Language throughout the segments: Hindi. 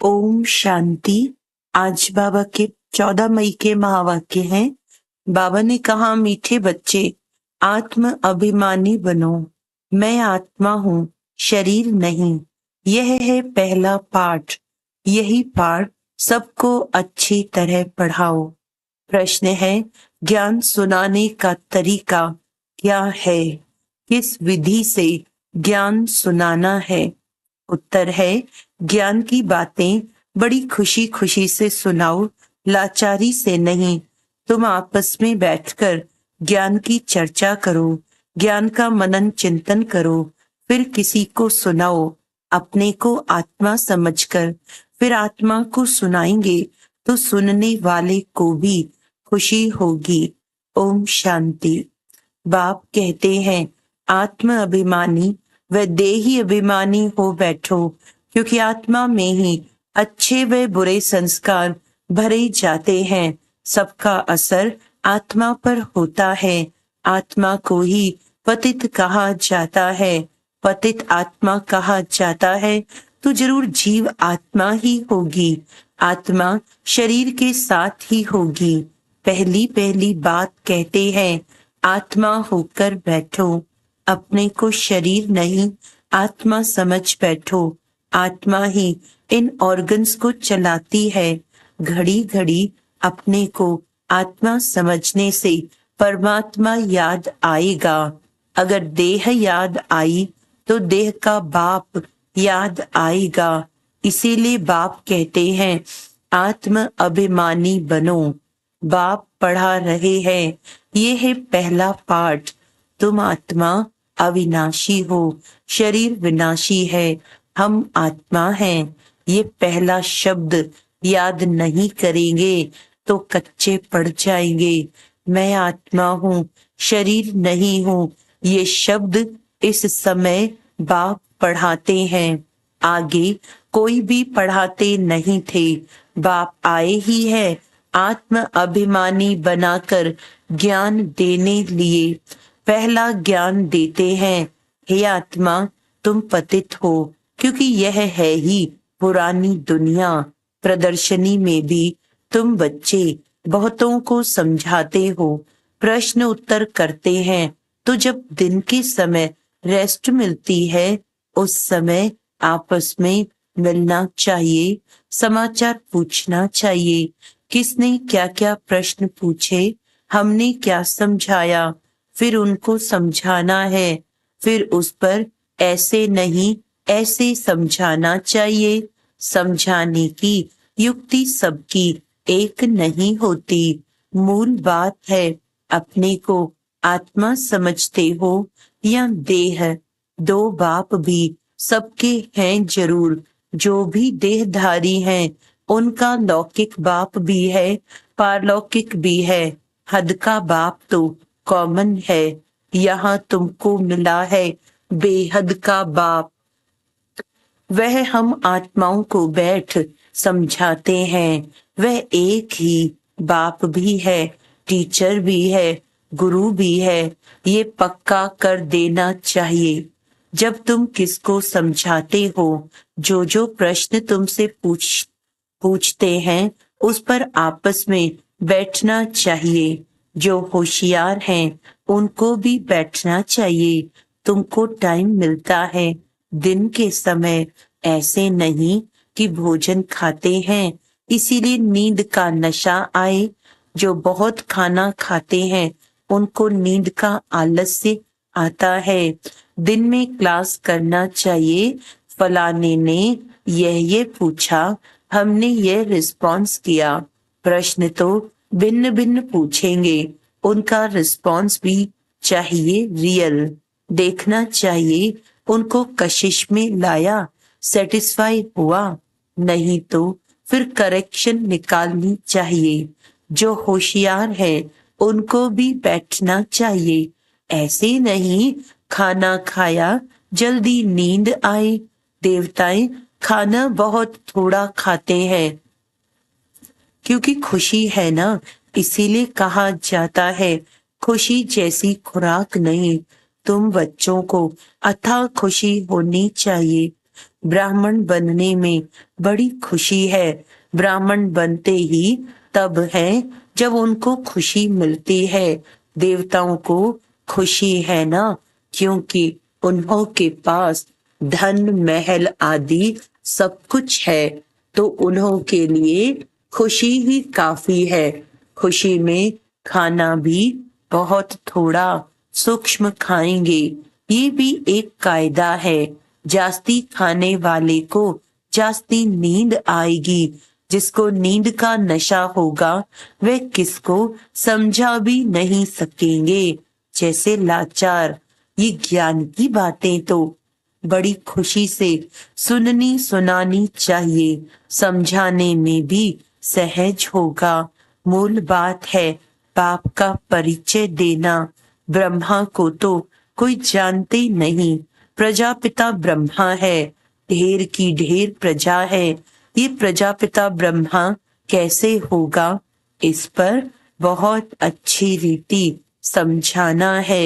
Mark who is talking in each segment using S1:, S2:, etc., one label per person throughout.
S1: ओम शांति। आज बाबा के 14 मई के महावाक्य हैं। बाबा ने कहा, मीठे बच्चे, आत्म अभिमानी बनो। मैं आत्मा हूँ, शरीर नहीं। यह है पहला पाठ। यही पाठ सबको अच्छी तरह पढ़ाओ। प्रश्न है, ज्ञान सुनाने का तरीका क्या है? किस विधि से ज्ञान सुनाना है? उत्तर है, ज्ञान की बातें बड़ी खुशी खुशी से सुनाओ, लाचारी से नहीं। तुम आपस में बैठकर ज्ञान की चर्चा करो, ज्ञान का मनन चिंतन करो, फिर किसी को सुनाओ। अपने को आत्मा समझकर फिर आत्मा को सुनाएंगे तो सुनने वाले को भी खुशी होगी। ओम शांति। बाप कहते हैं, आत्म अभिमानी व देही अभिमानी हो बैठो, क्योंकि आत्मा में ही अच्छे व बुरे संस्कार भरे जाते हैं। सबका असर आत्मा पर होता है। आत्मा को ही पतित कहा जाता है। पतित आत्मा कहा जाता है तो जरूर जीव आत्मा ही होगी। आत्मा शरीर के साथ ही होगी। पहली पहली बात कहते हैं, आत्मा होकर बैठो। अपने को शरीर नहीं, आत्मा समझ बैठो। आत्मा ही इन ऑर्गन्स को चलाती है। घड़ी घड़ी अपने को आत्मा समझने से परमात्मा याद आएगा। अगर देह याद आई तो देह का बाप याद आएगा। इसीलिए बाप कहते हैं, आत्म अभिमानी बनो। बाप पढ़ा रहे हैं, ये है पहला पाठ। तुम आत्मा अविनाशी हो, शरीर विनाशी है। हम आत्मा हैं। ये पहला शब्द याद नहीं करेंगे तो कच्चे पड़ जाएंगे। मैं आत्मा हूँ, शरीर नहीं हूँ। ये शब्द इस समय बाप पढ़ाते हैं। आगे कोई भी पढ़ाते नहीं थे। बाप आए ही है आत्म अभिमानी बनाकर ज्ञान देने लिए। पहला ज्ञान देते हैं, हे आत्मा, तुम पतित हो, क्योंकि यह है ही पुरानी दुनिया। प्रदर्शनी में भी तुम बच्चे बहुतों को समझाते हो, प्रश्न उत्तर करते हैं। तो जब दिन के समय रेस्ट मिलती है, उस समय आपस में मिलना चाहिए, समाचार पूछना चाहिए। किसने क्या क्या प्रश्न पूछे, हमने क्या समझाया, फिर उनको समझाना है। फिर उस पर ऐसे नहीं ऐसे समझाना चाहिए। समझाने की युक्ति सबकी एक नहीं होती। मूल बात है, अपने को आत्मा समझते हो या देह। दो बाप भी सबके हैं जरूर। जो भी देहधारी हैं, उनका लौकिक बाप भी है, पारलौकिक भी है। हद का बाप तो कॉमन है। यहाँ तुमको मिला है बेहद का बाप। वह हम आत्माओं को बैठ समझाते हैं। वह एक ही बाप भी है, टीचर भी है, गुरु भी है। ये पक्का कर देना चाहिए। जब तुम किसको समझाते हो, जो जो प्रश्न तुमसे पूछते हैं, उस पर आपस में बैठना चाहिए। जो होशियार हैं, उनको भी बैठना चाहिए। तुमको टाइम मिलता है दिन के समय, ऐसे नहीं कि भोजन खाते हैं इसीलिए नींद का नशा आए। जो बहुत खाना खाते हैं, उनको नींद का आलस्य आता है। दिन में क्लास करना चाहिए। फलाने ने ये पूछा, हमने ये रिस्पॉन्स किया। प्रश्न तो भिन्न भिन्न पूछेंगे, उनका रिस्पॉन्स भी चाहिए रियल। देखना चाहिए उनको कशिश में लाया, सेटिस्फाई हुआ, नहीं तो फिर करेक्शन निकालनी चाहिए। जो होशियार है, उनको भी बैठना चाहिए। ऐसे नहीं खाना खाया जल्दी नींद आए। देवताएं खाना बहुत थोड़ा खाते हैं, क्योंकि खुशी है ना, इसीलिए कहा जाता है, खुशी जैसी खुराक नहीं। तुम बच्चों को अथाह खुशी होनी चाहिए। ब्राह्मण बनने में बड़ी खुशी है। ब्राह्मण बनते ही तब है जब उनको खुशी मिलती है। देवताओं को खुशी है ना, क्योंकि उन्हों के पास धन महल आदि सब कुछ है, तो उन्हों के लिए खुशी ही काफी है। खुशी में खाना भी बहुत थोड़ा सूक्ष्म खाएंगे, ये भी एक कायदा है। जास्ती खाने वाले को जास्ती नींद आएगी। जिसको नींद का नशा होगा वह किसको समझा भी नहीं सकेंगे। जैसे लाचार, ये ज्ञान की बातें तो बड़ी खुशी से सुननी सुनानी चाहिए, समझाने में भी सहज होगा। मूल बात है बाप का परिचय देना। ब्रह्मा को तो कोई जानते नहीं, प्रजापिता ब्रह्मा है, ढेर की ढेर प्रजा है। ये प्रजापिता ब्रह्मा कैसे होगा, इस पर बहुत अच्छी रीति समझाना है।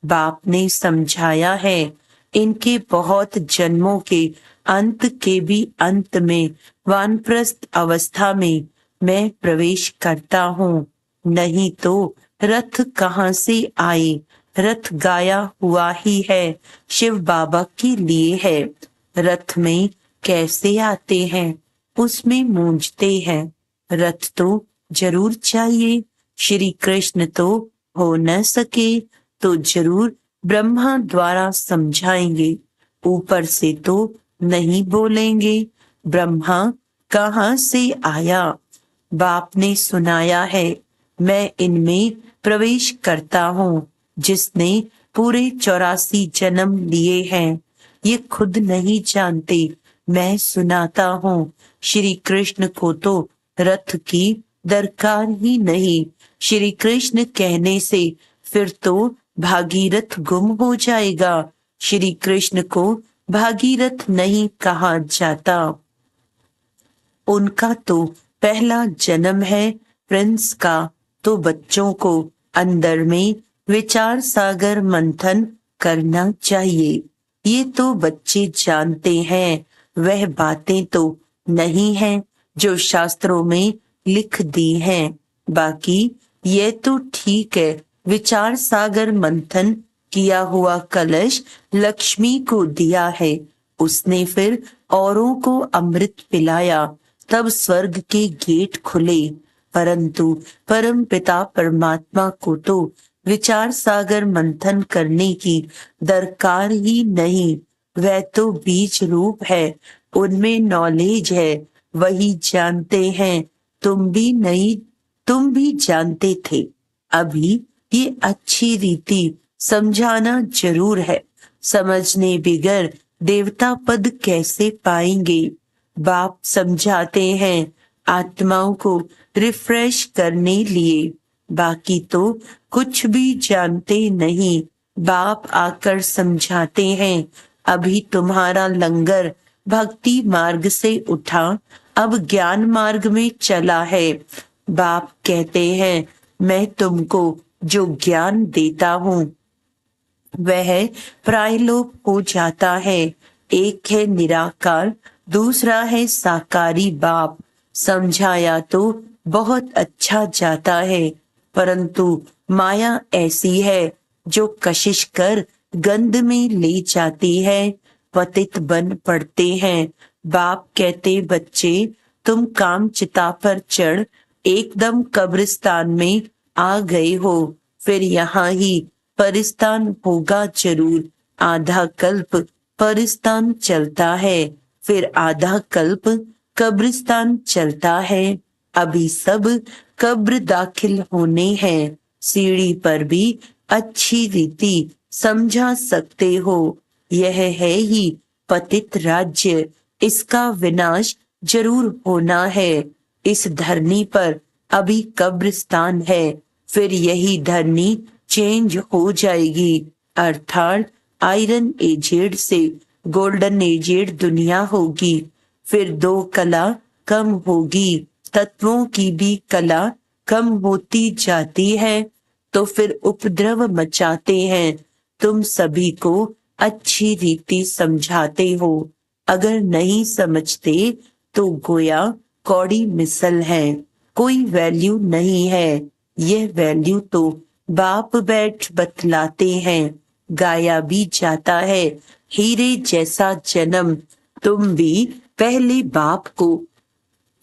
S1: बाप ने समझाया है। इनके बहुत जन्मों के अंत के भी अंत में वानप्रस्थ अवस्था में मैं प्रवेश करता हूँ। नहीं तो रथ कहाँ से आए। रथ गाया हुआ ही है, शिव बाबा के लिए है। रथ में कैसे आते हैं, उसमें मूंझते हैं। रथ तो जरूर चाहिए। श्री कृष्ण तो हो न सके तो जरूर ब्रह्मा द्वारा समझाएंगे। ऊपर से तो नहीं बोलेंगे। ब्रह्मा कहाँ से आया, बाप ने सुनाया है। मैं इनमें प्रवेश करता हूँ। जिसने पूरे 84 जन्म लिए हैं, ये खुद नहीं जानते, मैं सुनाता हूँ। श्री कृष्ण को तो रथ की दरकार ही नहीं। श्री कृष्ण कहने से फिर तो भागीरथ गुम हो जाएगा। श्री कृष्ण को भागीरथ नहीं कहा जाता। उनका तो पहला जन्म है प्रिंस का। तो बच्चों को अंदर में विचार सागर मंथन करना चाहिए। ये तो बच्चे जानते हैं, वह बातें तो नहीं हैं जो शास्त्रों में लिख दी हैं। बाकी ये तो ठीक है, विचार सागर मंथन किया हुआ कलश लक्ष्मी को दिया है। उसने फिर औरों को अमृत पिलाया, तब स्वर्ग के गेट खुले। परंतु परम पिता परमात्मा को तो विचार सागर मंथन करने की दरकार ही नहीं। वह तो बीज रूप है, उनमें नॉलेज है, वही जानते हैं। तुम भी जानते थे। अभी ये अच्छी रीति समझाना जरूर है। समझने बिगर देवता पद कैसे पाएंगे। बाप समझाते हैं आत्माओं को रिफ्रेश करने लिए। बाकी तो कुछ भी जानते नहीं। बाप आकर समझाते हैं अभी तुम्हारा लंगर भक्ति मार्ग से उठा, अब ज्ञान मार्ग में चला है। बाप कहते हैं मैं तुमको जो ज्ञान देता हूँ वह प्रायलोप हो जाता है। एक है निराकार, दूसरा है साकारी। बाप समझाया तो बहुत अच्छा जाता है, परंतु माया ऐसी है जो कशिश कर गंध में ले जाती है, पतित बन पड़ते हैं। बाप कहते बच्चे तुम काम चिता पर चढ़ एकदम कब्रिस्तान में आ गए हो, फिर यहाँ ही परिस्तान होगा जरूर। आधा कल्प परिस्तान चलता है, फिर आधा कल्प कब्रिस्तान चलता है। अभी सब कब्र दाखिल होने हैं। सीढ़ी पर भी अच्छी रीति समझा सकते हो। यह है ही पतित राज्य, इसका विनाश जरूर होना है। इस धरनी पर अभी कब्रिस्तान है, फिर यही धरनी चेंज हो जाएगी, अर्थात आयरन एजेड से गोल्डन एजेड दुनिया होगी। फिर दो कला कम होगी, तत्वों की भी कला कम होती जाती है, तो फिर उपद्रव मचाते हैं। तुम सभी को अच्छी रीति समझाते हो। अगर नहीं समझते तो गोया कौड़ी मिसल है, कोई वैल्यू नहीं है। यह वैल्यू तो बाप बैठ बतलाते हैं। गाया भी जाता है, हीरे जैसा जन्म। तुम भी पहले बाप को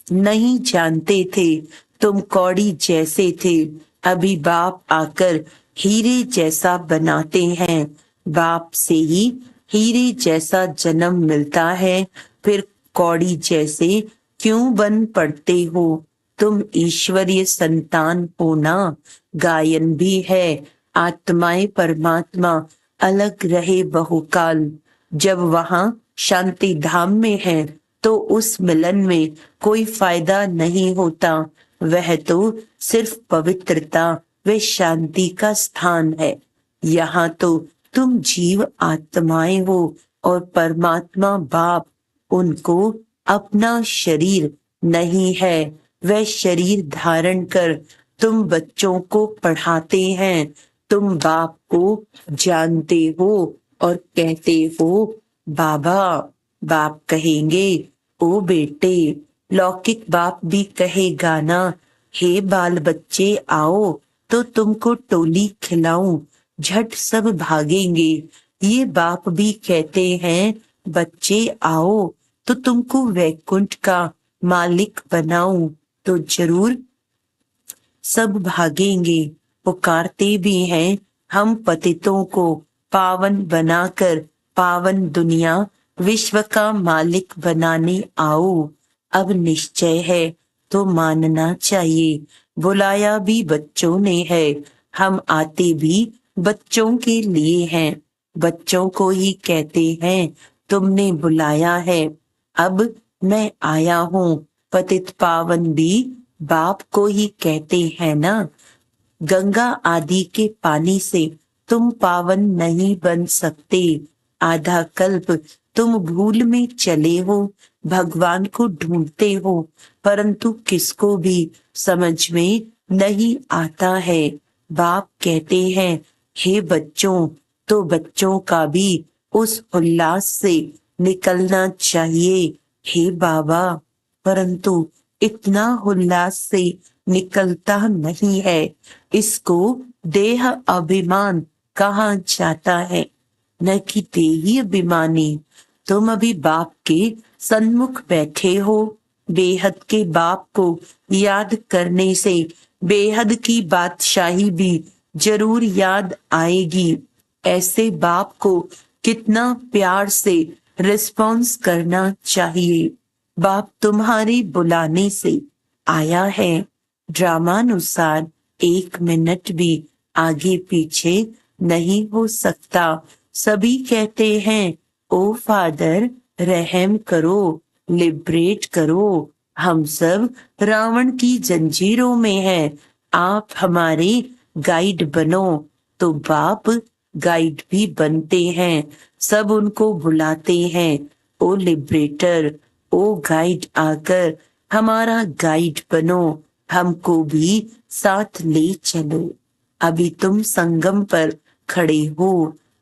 S1: नहीं जानते थे, तुम कौड़ी जैसे थे। अभी बाप आकर हीरे जैसा बनाते हैं। बाप से ही हीरे जैसा जन्म मिलता है, फिर कौड़ी जैसे क्यों बन पड़ते हो? तुम ईश्वरीय संतान हो ना। गायन भी है, आत्माएं परमात्मा अलग रहे बहुकाल। जब वहां शांति धाम में है तो उस मिलन में कोई फायदा नहीं होता। वह तो सिर्फ पवित्रता व शांति का स्थान है। यहाँ तो तुम जीव आत्माएं हो और परमात्मा बाप, उनको अपना शरीर नहीं है। वह शरीर धारण कर तुम बच्चों को पढ़ाते हैं। तुम बाप को जानते हो और कहते हो बाबा। बाप कहेंगे ओ बेटे। लौकिक बाप भी कहेगा ना, हे बाल बच्चे आओ तो तुमको टोली खिलाऊं, झट सब भागेंगे। ये बाप भी कहते हैं बच्चे आओ तो तुमको वैकुंठ का मालिक बनाऊं, तो जरूर सब भागेंगे। पुकारते भी हैं हम पतितों को पावन बनाकर, पावन दुनिया विश्व का मालिक बनाने आओ। अब निश्चय है तो मानना चाहिए। बुलाया भी बच्चों ने है, हम आते भी बच्चों के लिए हैं। बच्चों को ही कहते हैं तुमने बुलाया है, अब मैं आया हूँ। पतित पावन भी बाप को ही कहते हैं ना। गंगा आदि के पानी से तुम पावन नहीं बन सकते। आधा कल्प तुम भूल में चले हो, भगवान को ढूंढते हो, परंतु किसको भी समझ में नहीं आता है। बाप कहते हैं हे बच्चों, तो बच्चों का भी उस उल्लास से निकलना चाहिए। हे बाबा, परंतु इतना उल्लास से निकलता नहीं है। इसको देह अभिमान कहा जाता है, न कि देही अभिमानी। तुम अभी बाप के सन्मुख बैठे हो। बेहद के बाप को याद करने से बेहद की बादशाही भी जरूर याद आएगी। ऐसे बाप को कितना प्यार से रिस्पॉन्स करना चाहिए। बाप तुम्हारे बुलाने से आया है। ड्रामानुसार 1 मिनट भी आगे पीछे नहीं हो सकता। सभी कहते हैं ओ फादर रहम करो, लिबरेट करो। हम सब रावण की जंजीरों में हैं, आप हमारे गाइड बनो। तो बाप गाइड भी बनते हैं। सब उनको बुलाते हैं ओ लिबरेटर, ओ गाइड आकर हमारा गाइड बनो, हमको भी साथ ले चलो। अभी तुम संगम पर खड़े हो।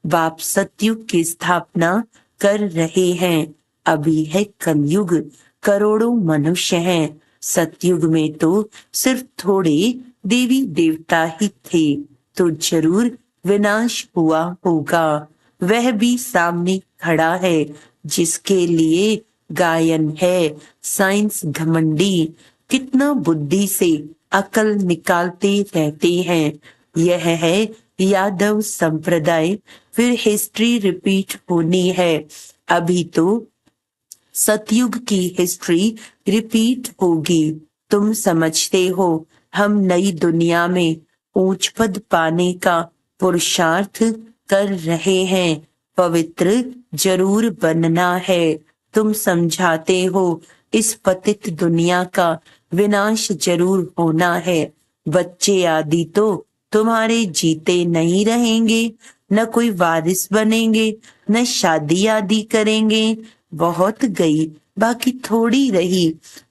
S1: बाप सतयुग की स्थापना कर रहे हैं। अभी है कलयुग, करोड़ों मनुष्य हैं। सतयुग में तो सिर्फ थोड़े देवी देवता ही थे, तो जरूर विनाश हुआ होगा। वह भी सामने खड़ा है, जिसके लिए गायन है साइंस घमंडी। कितना बुद्धि से अकल निकालते रहते हैं। यह है यादव संप्रदाय, फिर हिस्ट्री रिपीट होनी है। अभी तो सतयुग की हिस्ट्री रिपीट होगी। तुम समझते हो हम नई दुनिया में ऊंच पद पाने का पुरुषार्थ कर रहे हैं। पवित्र जरूर बनना है। तुम समझाते हो इस पतित दुनिया का विनाश जरूर होना है। बच्चे आदि तो तुम्हारे जीते नहीं रहेंगे, न कोई वारिस बनेंगे, न शादी आदि करेंगे। बहुत गई, बाकी थोड़ी रही।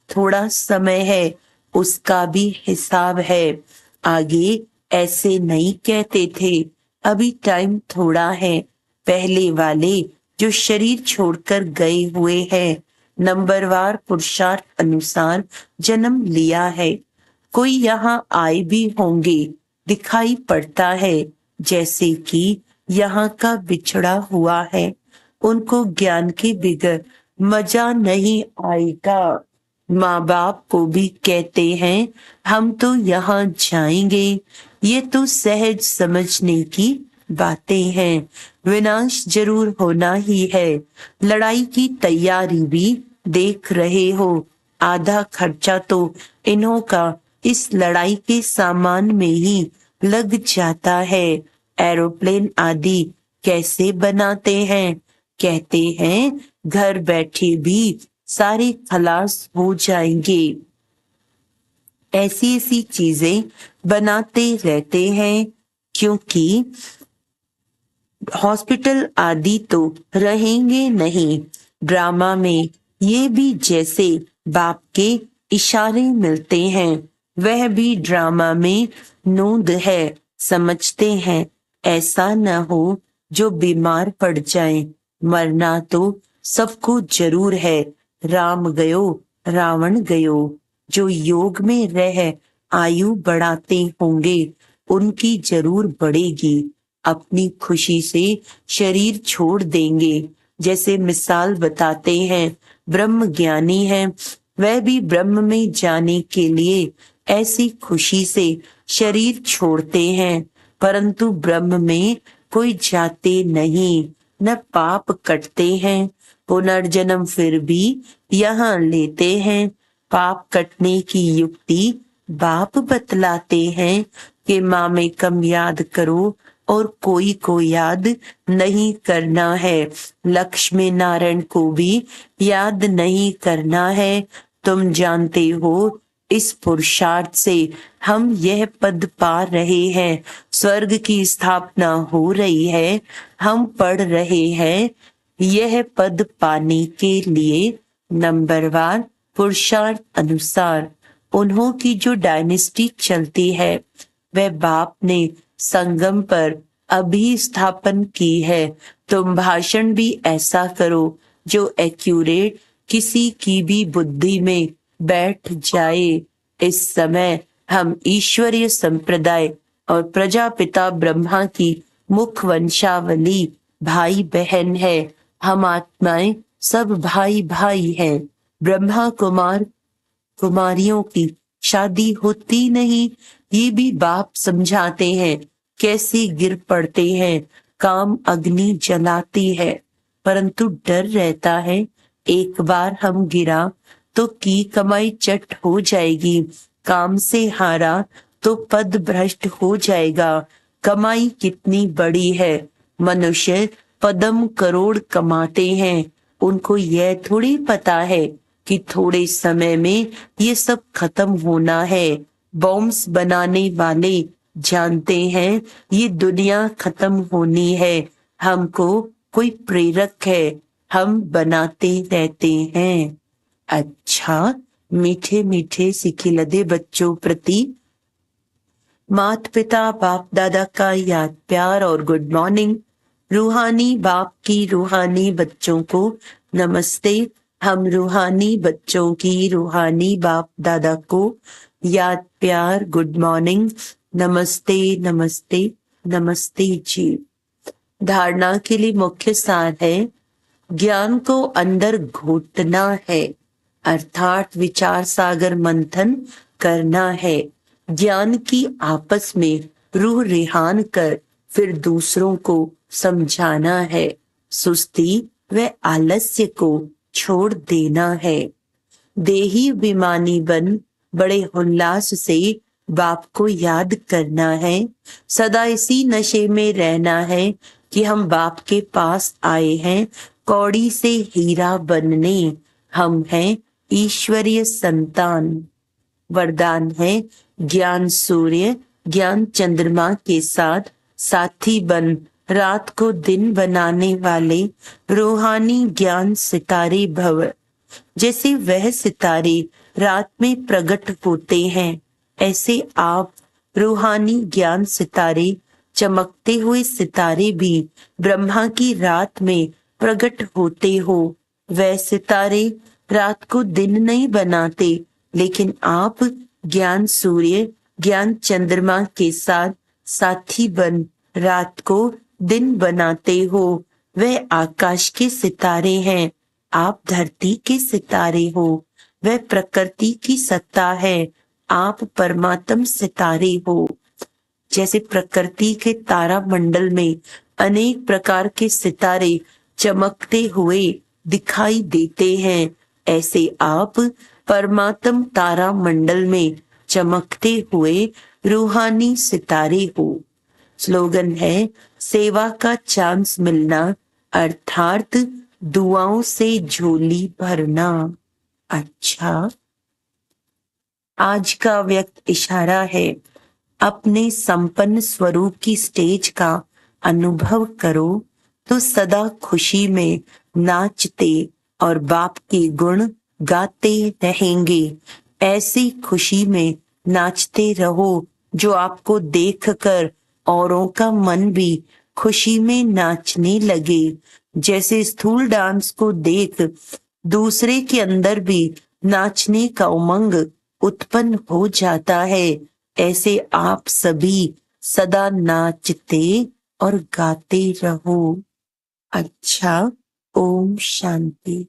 S1: थोड़ा समय है, उसका भी हिसाब है। आगे ऐसे नहीं कहते थे, अभी टाइम थोड़ा है। पहले वाले जो शरीर छोड़कर गए हुए हैं, नंबरवार पुरुषार्थ अनुसार जन्म लिया है। कोई यहाँ आए भी होंगे, दिखाई पड़ता है जैसे कि यहाँ का बिछड़ा हुआ है। उनको ज्ञान के बिगर मजा नहीं आएगा। माँ बाप को भी कहते हैं हम तो यहाँ जाएंगे। ये तो सहज समझने की बातें हैं। विनाश जरूर होना ही है। लड़ाई की तैयारी भी देख रहे हो। आधा खर्चा तो इन्हों का इस लड़ाई के सामान में ही लग जाता है। एरोप्लेन आदि कैसे बनाते हैं? कहते हैं घर बैठे भी सारे खलास हो जाएंगे। ऐसी ऐसी चीजें बनाते रहते हैं, क्योंकि हॉस्पिटल आदि तो रहेंगे नहीं। ड्रामा में ये भी जैसे बाप के इशारे मिलते हैं, वह भी ड्रामा में नोंद है। समझते हैं ऐसा न हो जो बीमार पड़ जाए। मरना तो सबको जरूर है। राम गयो रावण गयो। जो योग में रह आयु बढ़ाते होंगे, उनकी जरूर बढ़ेगी। अपनी खुशी से शरीर छोड़ देंगे। जैसे मिसाल बताते हैं, ब्रह्म ज्ञानी है, वह भी ब्रह्म में जाने के लिए ऐसी खुशी से शरीर छोड़ते हैं, परंतु ब्रह्म में कोई जाते नहीं, न पाप कटते हैं। पुनर्जन्म फिर भी यहाँ लेते हैं। पाप कटने की युक्ति बाप बतलाते हैं कि माँ में कम याद करो और कोई को याद नहीं करना है। लक्ष्मी नारायण को भी याद नहीं करना है। तुम जानते हो इस पुरुषार्थ से हम यह पद पा रहे हैं। स्वर्ग की स्थापना हो रही है। हम पढ़ रहे हैं यह पद पाने के लिए नंबरवार पुरुषार्थ अनुसार उन्हों की जो डायनेस्टी चलती है, वह बाप ने संगम पर अभी स्थापन की है। तुम भाषण भी ऐसा करो जो एक्यूरेट किसी की भी बुद्धि में बैठ जाए। इस समय हम ईश्वरीय संप्रदाय और प्रजापिता ब्रह्मा की मुख वंशावली भाई बहन है। हम आत्माएं सब भाई भाई हैं। ब्रह्मा कुमार कुमारियों की शादी होती नहीं, ये भी बाप समझाते हैं। कैसे गिर पड़ते हैं, काम अग्नि जलाती है, परंतु डर रहता है एक बार हम गिरा तो की कमाई चट हो जाएगी। काम से हारा तो पद भ्रष्ट हो जाएगा। कमाई कितनी बड़ी है। मनुष्य पदम करोड़ कमाते हैं, उनको यह थोड़ी पता है कि थोड़े समय में ये सब खत्म होना है। बॉम्ब्स बनाने वाले जानते हैं ये दुनिया खत्म होनी है। हमको कोई प्रेरक है, हम बनाते रहते हैं। अच्छा, मीठे मीठे सिखिलदे बच्चों प्रति माता पिता बाप दादा का याद प्यार और गुड मॉर्निंग। रूहानी बाप की रूहानी बच्चों को नमस्ते। हम रूहानी बच्चों की रूहानी बाप दादा को याद प्यार गुड मॉर्निंग, नमस्ते नमस्ते नमस्ते जी। धारणा के लिए मुख्य सार है, ज्ञान को अंदर घोटना है, अर्थात विचार सागर मंथन करना है। ज्ञान की आपस में रूह रिहान कर फिर दूसरों को समझाना है। सुस्ती व आलस्य को छोड़ देना है। देही विमानी बन बड़े उल्लास से बाप को याद करना है। सदा इसी नशे में रहना है कि हम बाप के पास आए हैं कौड़ी से हीरा बनने। हम हैं ईश्वरीय संतान। वरदान है, ज्ञान सूर्य ज्ञान चंद्रमा के साथ साथी बन रात को दिन बनाने वाले रूहानी ज्ञान सितारे भव। जैसे वह सितारे रात में प्रकट होते हैं, ऐसे आप रूहानी ज्ञान सितारे, चमकते हुए सितारे भी ब्रह्मा की रात में प्रकट होते हो। वह सितारे रात को दिन नहीं बनाते, लेकिन आप ज्ञान सूर्य, ज्ञान चंद्रमा के साथ साथी बन रात को दिन बनाते हो। वह आकाश के सितारे हैं, आप धरती के सितारे हो। वह प्रकृति की सत्ता है, आप परमात्म सितारे हो। जैसे प्रकृति के तारा मंडल में अनेक प्रकार के सितारे चमकते हुए दिखाई देते हैं, ऐसे आप परमात्म तारा मंडल में चमकते हुए रूहानी सितारे हो। स्लोगन है, सेवा का चांस मिलना अर्थात दुआओं से झोली भरना। अच्छा, आज का व्यक्त इशारा है, अपने संपन्न स्वरूप की स्टेज का अनुभव करो तो सदा खुशी में नाचते और बाप के गुण गाते रहेंगे। ऐसी खुशी में नाचते रहो जो आपको देखकर औरों का मन भी खुशी में नाचने लगे। जैसे स्थूल डांस को देख दूसरे के अंदर भी नाचने का उमंग उत्पन्न हो जाता है, ऐसे आप सभी सदा नाचते और गाते रहो। अच्छा, ओम शांति।